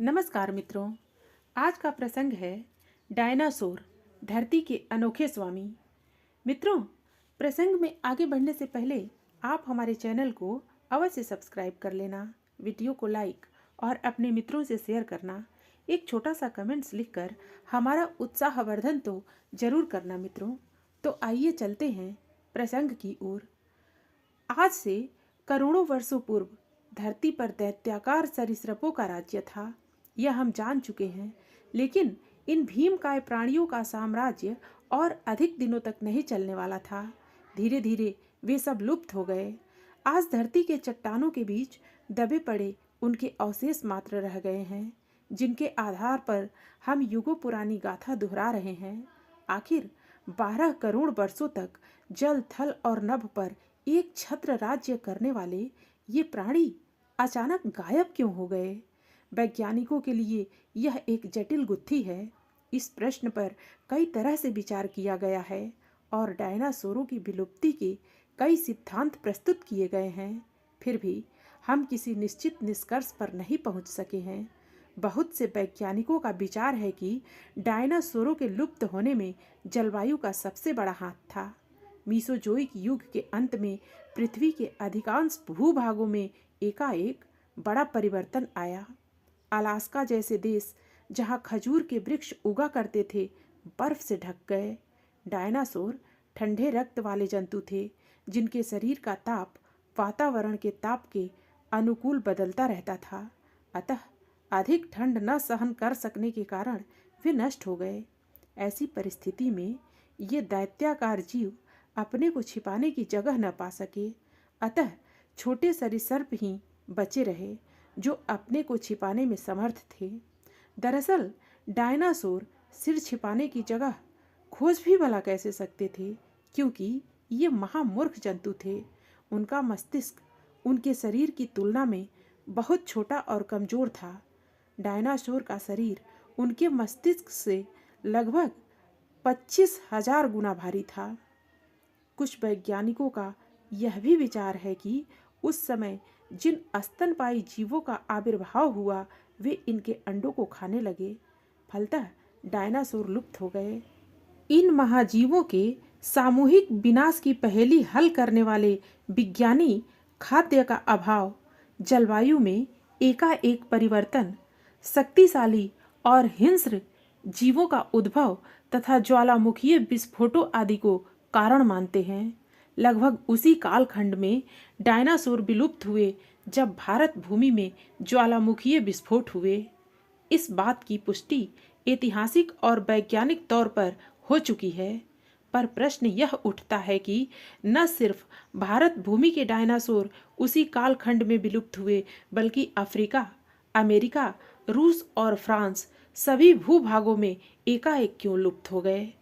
नमस्कार मित्रों। आज का प्रसंग है डायनासोर, धरती के अनोखे स्वामी। मित्रों, प्रसंग में आगे बढ़ने से पहले आप हमारे चैनल को अवश्य सब्सक्राइब कर लेना, वीडियो को लाइक और अपने मित्रों से शेयर करना, एक छोटा सा कमेंट्स लिखकर हमारा उत्साहवर्धन तो जरूर करना मित्रों। तो आइए चलते हैं प्रसंग की ओर। आज से करोड़ों वर्षों पूर्व धरती पर दैत्याकार सरीसृपों का राज्य था, यह हम जान चुके हैं। लेकिन इन भीमकाय प्राणियों का साम्राज्य और अधिक दिनों तक नहीं चलने वाला था। धीरे धीरे वे सब लुप्त हो गए। आज धरती के चट्टानों के बीच दबे पड़े उनके अवशेष मात्र रह गए हैं, जिनके आधार पर हम युगों पुरानी गाथा दोहरा रहे हैं। आखिर 12 करोड़ वर्षों तक जल, थल और नभ पर एक छत्र राज्य करने वाले ये प्राणी अचानक गायब क्यों हो गए? वैज्ञानिकों के लिए यह एक जटिल गुत्थी है। इस प्रश्न पर कई तरह से विचार किया गया है और डायनासोरों की विलुप्ति के कई सिद्धांत प्रस्तुत किए गए हैं। फिर भी हम किसी निश्चित निष्कर्ष पर नहीं पहुंच सके हैं। बहुत से वैज्ञानिकों का विचार है कि डायनासोरों के लुप्त होने में जलवायु का सबसे बड़ा हाथ था। मीसोजोइक युग के अंत में पृथ्वी के अधिकांश भूभागों में एकाएक बड़ा परिवर्तन आया। अलास्का जैसे देश, जहां खजूर के वृक्ष उगा करते थे, बर्फ से ढक गए। डायनासोर ठंडे रक्त वाले जंतु थे, जिनके शरीर का ताप वातावरण के ताप के अनुकूल बदलता रहता था। अतः अधिक ठंड न सहन कर सकने के कारण वे नष्ट हो गए। ऐसी परिस्थिति में ये दैत्याकार जीव अपने को छिपाने की जगह न पा सके। अतः छोटे सरीसृप ही बचे रहे, जो अपने को छिपाने में समर्थ थे। दरअसल डायनासोर सिर छिपाने की जगह खोज भी भला कैसे सकते थे, क्योंकि ये महामूर्ख जंतु थे। उनका मस्तिष्क उनके शरीर की तुलना में बहुत छोटा और कमजोर था। डायनासोर का शरीर उनके मस्तिष्क से लगभग 25,000 गुना भारी था। कुछ वैज्ञानिकों का यह भी विचार है कि उस समय जिन स्तनपायी जीवों का आविर्भाव हुआ, वे इनके अंडों को खाने लगे। फलतः डायनासोर लुप्त हो गए। इन महाजीवों के सामूहिक विनाश की पहेली हल करने वाले विज्ञानी खाद्य का अभाव, जलवायु में एकाएक परिवर्तन, शक्तिशाली और हिंस्र जीवों का उद्भव तथा ज्वालामुखीय विस्फोटों आदि को कारण मानते हैं। लगभग उसी कालखंड में डायनासोर विलुप्त हुए जब भारत भूमि में ज्वालामुखीय विस्फोट हुए। इस बात की पुष्टि ऐतिहासिक और वैज्ञानिक तौर पर हो चुकी है। पर प्रश्न यह उठता है कि न सिर्फ भारत भूमि के डायनासोर उसी कालखंड में विलुप्त हुए, बल्कि अफ्रीका, अमेरिका, रूस और फ्रांस सभी भूभागों में एकाएक क्यों लुप्त हो गए?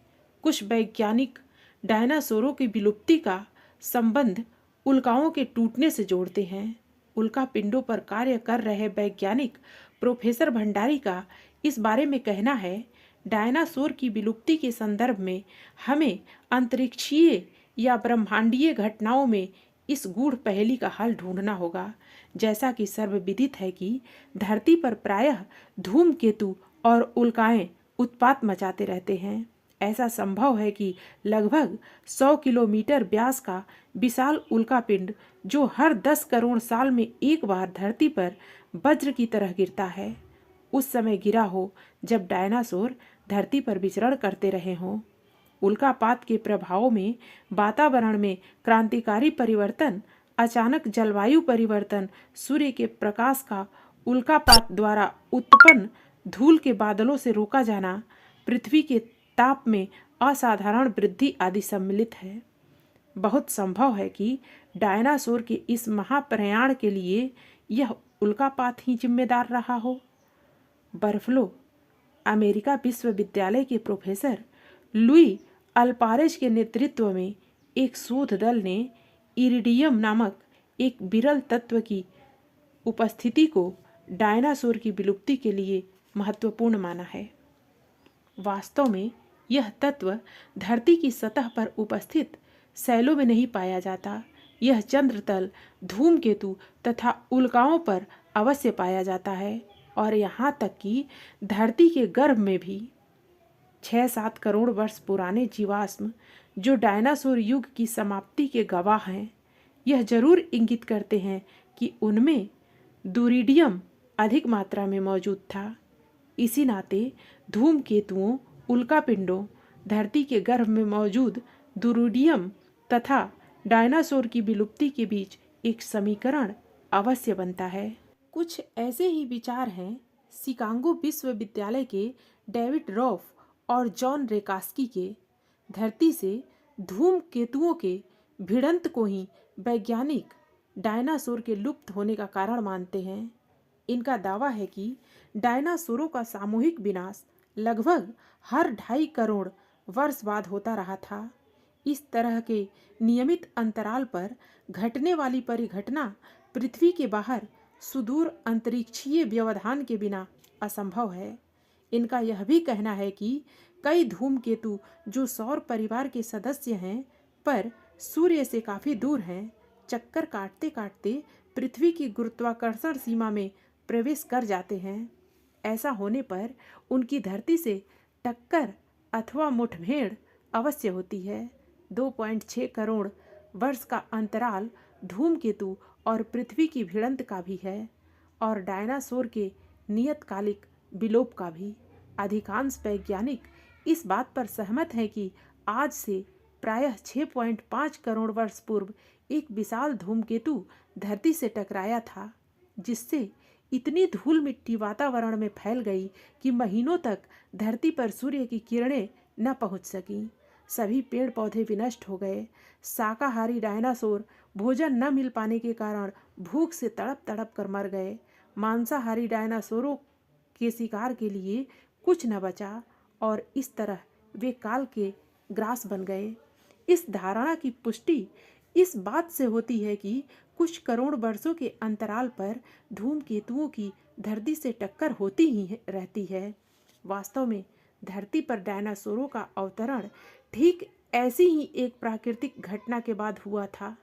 कुछ वैज्ञानिक डायनासोरों की विलुप्ति का संबंध उल्काओं के टूटने से जोड़ते हैं। उल्का पिंडों पर कार्य कर रहे वैज्ञानिक प्रोफेसर भंडारी का इस बारे में कहना है, डायनासोर की विलुप्ति के संदर्भ में हमें अंतरिक्षीय या ब्रह्मांडीय घटनाओं में इस गूढ़ पहेली का हल ढूंढना होगा। जैसा कि सर्वविदित है कि धरती पर प्रायः धूमकेतु और उल्काएं उत्पात मचाते रहते हैं। ऐसा संभव है कि लगभग 100 किलोमीटर व्यास का विशाल उल्कापिंड, जो हर 10 करोड़ साल में एक बार धरती पर वज्र की तरह गिरता है, उस समय गिरा हो जब डायनासोर धरती पर विचरण करते रहे हों। उल्कापात के प्रभावों में वातावरण में क्रांतिकारी परिवर्तन, अचानक जलवायु परिवर्तन, सूर्य के प्रकाश का उल्कापात द्वारा उत्पन्न धूल के बादलों से रोका जाना, पृथ्वी के ताप में असाधारण वृद्धि आदि सम्मिलित है। बहुत संभव है कि डायनासोर के इस महाप्रयाण के लिए यह उल्कापात ही जिम्मेदार रहा हो। बर्फलो अमेरिका विश्वविद्यालय के प्रोफेसर लुई अल्पारेज के नेतृत्व में एक शोध दल ने इरिडियम नामक एक विरल तत्व की उपस्थिति को डायनासोर की विलुप्ति के लिए महत्वपूर्ण माना है। वास्तव में यह तत्व धरती की सतह पर उपस्थित शैलों में नहीं पाया जाता। यह चंद्रतल, धूमकेतु तथा उल्काओं पर अवश्य पाया जाता है। और यहाँ तक कि धरती के गर्भ में भी 6-7 करोड़ वर्ष पुराने जीवाश्म जो डायनासोर युग की समाप्ति के गवाह हैं, यह जरूर इंगित करते हैं कि उनमें डूरिडियम अधिक मात्रा में मौजूद था। इसी नाते धूमकेतुओं, उल्कापिंडों, धरती के गर्भ में मौजूद डूरिडियम तथा डायनासोर की विलुप्ति के बीच एक समीकरण अवश्य बनता है। कुछ ऐसे ही विचार हैं शिकागो विश्वविद्यालय के डेविड रॉफ और जॉन रेकास्की के। धरती से धूमकेतुओं के भिड़ंत को ही वैज्ञानिक डायनासोर के लुप्त होने का कारण मानते हैं। इनका दावा है कि डायनासोरों का सामूहिक विनाश लगभग हर 2.5 करोड़ वर्ष बाद होता रहा था। इस तरह के नियमित अंतराल पर घटने वाली परिघटना पृथ्वी के बाहर सुदूर अंतरिक्षीय व्यवधान के बिना असंभव है। इनका यह भी कहना है कि कई धूमकेतु जो सौर परिवार के सदस्य हैं पर सूर्य से काफ़ी दूर हैं, चक्कर काटते काटते पृथ्वी की गुरुत्वाकर्षण सीमा में प्रवेश कर जाते हैं। ऐसा होने पर उनकी धरती से टक्कर अथवा मुठभेड़ अवश्य होती है। 2.6 करोड़ वर्ष का अंतराल धूमकेतु और पृथ्वी की भिड़ंत का भी है और डायनासोर के नियतकालिक विलोप का भी। अधिकांश वैज्ञानिक इस बात पर सहमत हैं कि आज से प्रायः 6.5 करोड़ वर्ष पूर्व एक विशाल धूमकेतु धरती से टकराया था, जिससे इतनी धूल मिट्टी वातावरण में फैल गई कि महीनों तक धरती पर सूर्य की किरणें न पहुंच सकीं। सभी पेड़ पौधे विनष्ट हो गए। शाकाहारी डायनासोर भोजन न मिल पाने के कारण भूख से तड़प तड़प कर मर गए। मांसाहारी डायनासोरों के शिकार के लिए कुछ न बचा और इस तरह वे काल के ग्रास बन गए। इस धारणा की पुष्टि इस बात से होती है कि कुछ करोड़ वर्षों के अंतराल पर धूमकेतुओं की धरती से टक्कर होती ही रहती है। वास्तव में धरती पर डायनासोरों का अवतरण ठीक ऐसी ही एक प्राकृतिक घटना के बाद हुआ था।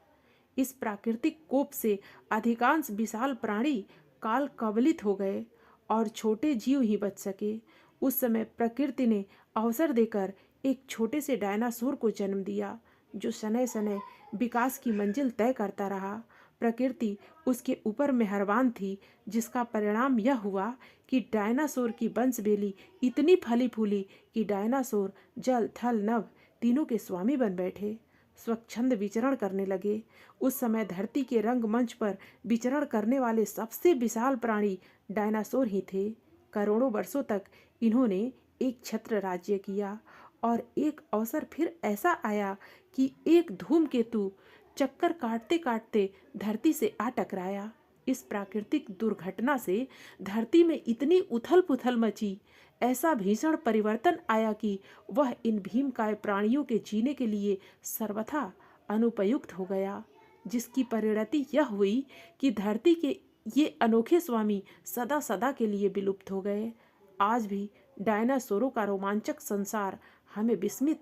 इस प्राकृतिक कोप से अधिकांश विशाल प्राणी काल कवलित हो गए और छोटे जीव ही बच सके। उस समय प्रकृति ने अवसर देकर एक छोटे से डायनासोर को जन्म दिया, जो शनै शनै विकास की मंजिल तय करता रहा। प्रकृति उसके ऊपर मेहरबान थी, जिसका परिणाम यह हुआ कि डायनासोर की वंशवेली इतनी फली फूली कि डायनासोर जल थल नभ तीनों के स्वामी बन बैठे, स्वच्छंद विचरण करने लगे। उस समय धरती के रंगमंच पर विचरण करने वाले सबसे विशाल प्राणी डायनासोर ही थे। करोड़ों वर्षों तक इन्होंने एक छत्र राज्य किया और एक अवसर फिर ऐसा आया कि एक धूमकेतु चक्कर काटते काटते धरती से आ टकराया। इस प्राकृतिक दुर्घटना से धरती में इतनी उथल पुथल मची, ऐसा भीषण परिवर्तन आया कि वह इन भीमकाय प्राणियों के जीने के लिए सर्वथा अनुपयुक्त हो गया, जिसकी परिणति यह हुई कि धरती के ये अनोखे स्वामी सदा सदा के लिए विलुप्त हो गए। आज भी डायनासोरों का रोमांचक संसार हमें विस्मित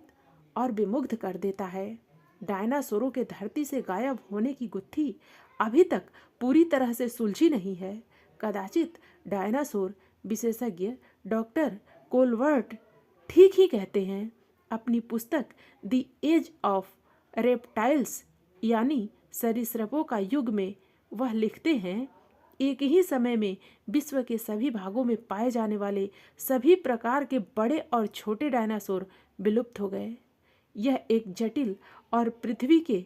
और विमुग्ध कर देता है। डायनासोरों के धरती से गायब होने की गुत्थी अभी तक पूरी तरह से सुलझी नहीं है। कदाचित डायनासोर विशेषज्ञ डॉक्टर कोलवर्ट ठीक ही कहते हैं। अपनी पुस्तक द एज ऑफ रेप्टाइल्स यानी सरीसृपों का युग में वह लिखते हैं, एक ही समय में विश्व के सभी भागों में पाए जाने वाले सभी प्रकार के बड़े और छोटे डायनासोर विलुप्त हो गए। यह एक जटिल और पृथ्वी के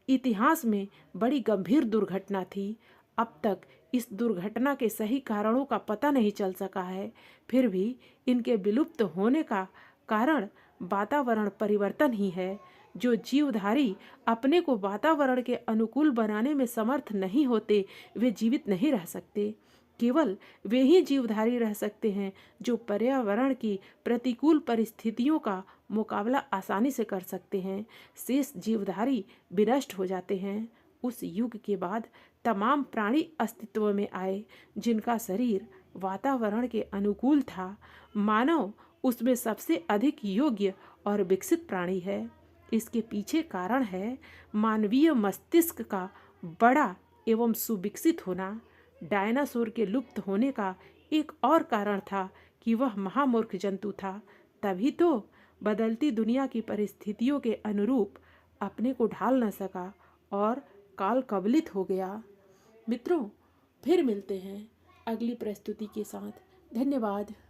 इतिहास में बड़ी गंभीर दुर्घटना थी। अब तक इस दुर्घटना के सही कारणों का पता नहीं चल सका है। फिर भी इनके विलुप्त होने का कारण वातावरण परिवर्तन ही है। जो जीवधारी अपने को वातावरण के अनुकूल बनाने में समर्थ नहीं होते, वे जीवित नहीं रह सकते। केवल वे ही जीवधारी रह सकते हैं जो पर्यावरण की प्रतिकूल परिस्थितियों का मुकाबला आसानी से कर सकते हैं। शेष जीवधारी विनष्ट हो जाते हैं। उस युग के बाद तमाम प्राणी अस्तित्व में आए जिनका शरीर वातावरण के अनुकूल था। मानव उसमें सबसे अधिक योग्य और विकसित प्राणी है। इसके पीछे कारण है मानवीय मस्तिष्क का बड़ा एवं सुविकसित होना। डायनासोर के लुप्त होने का एक और कारण था कि वह महामूर्ख जंतु था, तभी तो बदलती दुनिया की परिस्थितियों के अनुरूप अपने को ढाल न सका और काल कवलित हो गया। मित्रों, फिर मिलते हैं अगली प्रस्तुति के साथ। धन्यवाद।